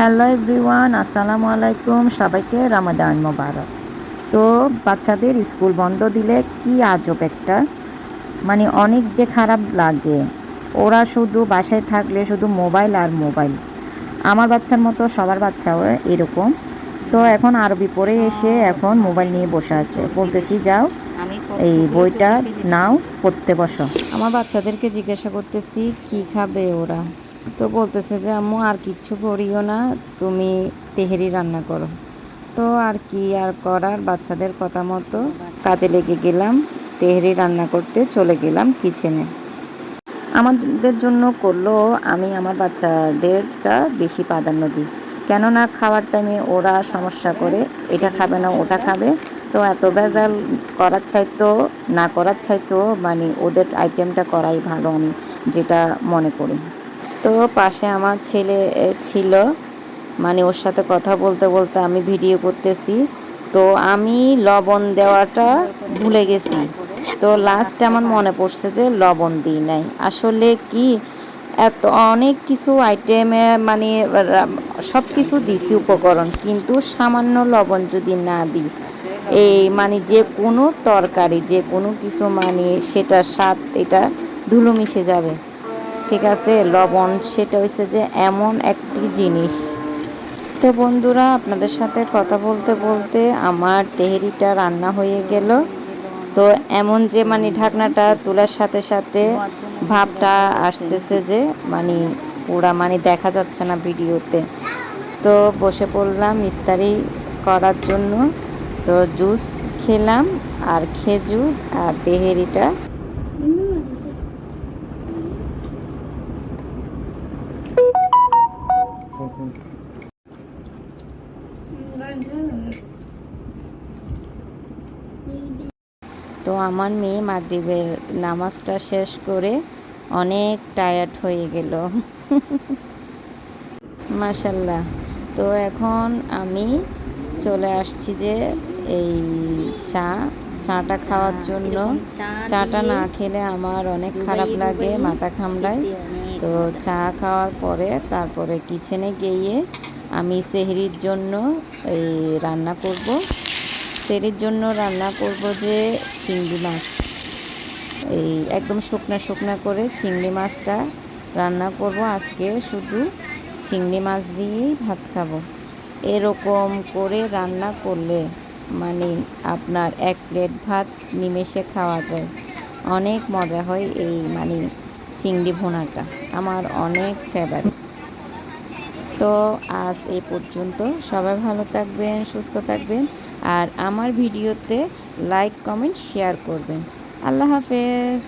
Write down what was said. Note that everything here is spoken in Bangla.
হ্যালো এভরিওয়ান, আসসালামু আলাইকুম। সবাইকে রমাদান মোবারক। তো বাচ্চাদের স্কুল বন্ধ দিলে কি আজব একটা, মানে অনেক যে খারাপ লাগে। ওরা শুধু বাসায় থাকলে শুধু মোবাইল আর মোবাইল। আমার বাচ্চার মতো সবার বাচ্চাও এরকম। তো এখন আরবি পড়ে এসে এখন মোবাইল নিয়ে বসে আছে, বলতেছি যাও এই বইটা নাও, পড়তে বসো। আমার বাচ্চাদেরকে জিজ্ঞাসা করতেছি কি খাবে ওরা, তো বলতেছে যে আম্মু আর কিচ্ছু করিও না, তুমি তেহেরি রান্না করো। তো আর কি আর করার, বাচ্চাদের কথা মতো কাজে লেগে গেলাম, তেহেরি রান্না করতে চলে গেলাম কিচেনে। আমাদের জন্য করলেও আমি আমার বাচ্চাদেরটা বেশি প্রাধান্য দিই, কেননা খাওয়ার টাইমে ওরা সমস্যা করে, এটা খাবে না ওটা খাবে। তো এত ভেজাল করার চাইতো না করার চাইতো মানে ওদের আইটেমটা করাই ভালো, আমি যেটা মনে করি। তো পাশে আমার ছেলে ছিল, মানে ওর সাথে কথা বলতে বলতে আমি ভিডিও করতেছি। তো আমি লবণ দেওয়াটা ভুলে গেছি। তো লাস্টে আমার মনে পড়ছে যে লবণ দিই নাই। আসলে কি এত অনেক কিছু আইটেমে মানে সব কিছু দিছি উপকরণ, কিন্তু সামান্য লবণ যদি না দিই, এই মানে যে কোনো তরকারি যে কোনো কিছু মানে সেটার স্বাদ এটা ধুলো মিশে যাবে। ঠিক আছে, লবণ সেটা হচ্ছে যে এমন একটি জিনিস। তো বন্ধুরা, আপনাদের সাথে কথা বলতে বলতে আমার তেহেরিটা রান্না হয়ে গেল। তো এমন যে মানে ঢাকনাটা তোলার সাথে সাথে ভাবটা আসতেছে যে মানে পুরা মানে দেখা যাচ্ছে না ভিডিওতে। তো বসে পড়লাম ইফতারি করার জন্য। তো জুস খেলাম আর খেজুর আর তেহেরিটা। তো আমার মেয়ে মাগরিবের নামাজটা শেষ করে অনেক টায়ার্ড হয়ে গেল মাশাল্লাহ। তো এখন আমি চলে আসছি যে এই চাটা খাওয়ার জন্য। চাটা না খেলে আমার অনেক খারাপ লাগে, মাথা কামড়ায়। তো চা খাওয়ার পরে তারপরে কিচেনে গিয়ে আমি সেহরির জন্য এই রান্না করব। সেহরির জন্য রান্না করব যে চিংড়ি মাছ, এই একদম শুকনা শুকনা করে চিংড়ি মাছটা রান্না করব আজকে। শুধু চিংড়ি মাছ দিয়েই ভাত খাবো। এরকম করে রান্না করলে মানে আপনার এক প্লেট ভাত নিমেষে খাওয়া যায়, অনেক মজা হয়। এই মানে চিংড়ি ভুনাটা আমার অনেক ফেভারিট। তো আজ এই পর্যন্ত, সবাই ভালো থাকবেন, সুস্থ থাকবেন, আর আমার ভিডিওতে লাইক কমেন্ট শেয়ার করবেন। আল্লাহ হাফেজ।